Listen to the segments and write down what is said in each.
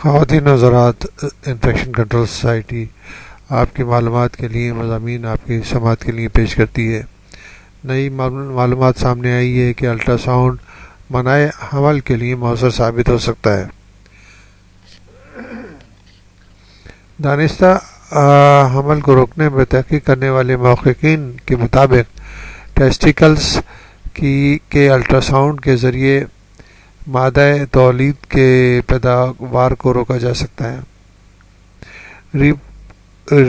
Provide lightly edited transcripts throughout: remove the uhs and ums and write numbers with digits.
خواتین حضرات، infection control society آپ کی معلومات کے لیے مضامین آپ کی سماعت کے لیے پیش کرتی ہے۔ نئی معلومات سامنے آئی ہے کہ الٹرا ساؤنڈ منع حمل کے لیے مؤثر ثابت ہو سکتا ہے۔ دانستہ حمل کو روکنے میں تحقیق کرنے والے محققین کے مطابق ٹیسٹیکلز کے الٹرا ساؤنڈ کے ذریعے مادہ تولید کے پیداوار کو روکا جا سکتا ہے۔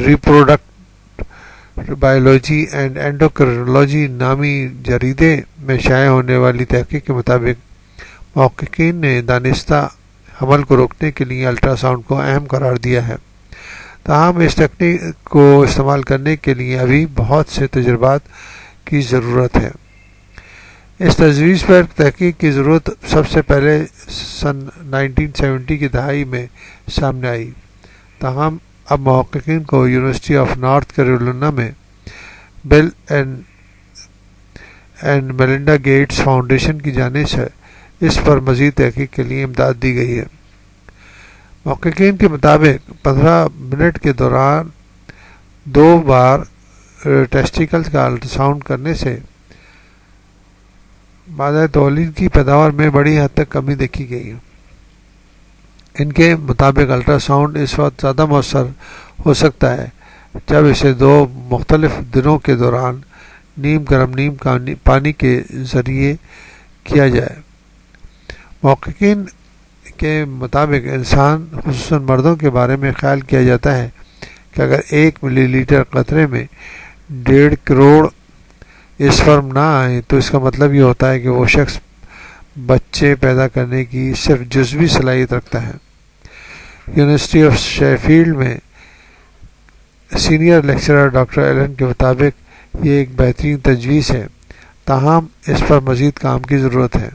ریپروڈکٹ بائیولوجی اینڈ اینڈوکرینولوجی نامی جریدے میں شائع ہونے والی تحقیق کے مطابق محققین نے دانستہ حمل کو روکنے کے لیے الٹرا ساؤنڈ کو اہم قرار دیا ہے، تاہم اس تکنیک کو استعمال کرنے کے لیے ابھی بہت سے تجربات کی ضرورت ہے۔ اس تجویز پر تحقیق کی ضرورت سب سے پہلے سن 1970 کی دہائی میں سامنے آئی، تاہم اب محققین کو یونیورسٹی آف نارتھ کیرولینا میں بل اینڈ میلنڈا گیٹس فاؤنڈیشن کی جانب سے اس پر مزید تحقیق کے لیے امداد دی گئی ہے۔ محققین کے مطابق 15 منٹ کے دوران 2 بار ٹیسٹیکلز کا الٹرا ساؤنڈ کرنے سے مادہ تولید کی پیداوار میں بڑی حد تک کمی دیکھی گئی ہے۔ ان کے مطابق الٹرا ساؤنڈ اس وقت زیادہ مؤثر ہو سکتا ہے جب اسے 2 مختلف دنوں کے دوران نیم گرم نیم پانی کے ذریعے کیا جائے۔ محققین کے مطابق انسان خصوصاً مردوں کے بارے میں خیال کیا جاتا ہے کہ اگر 1 ملی لیٹر قطرے میں 1.5 کروڑ اسپرم نہ آئیں تو اس کا مطلب یہ ہوتا ہے کہ وہ شخص بچے پیدا کرنے کی صرف جزوی صلاحیت رکھتا ہے۔ یونیورسٹی آف شیفیلڈ میں سینئر لیکچرر ڈاکٹر ایلن کے مطابق یہ ایک بہترین تجویز ہے، تاہم اس پر مزید کام کی ضرورت ہے۔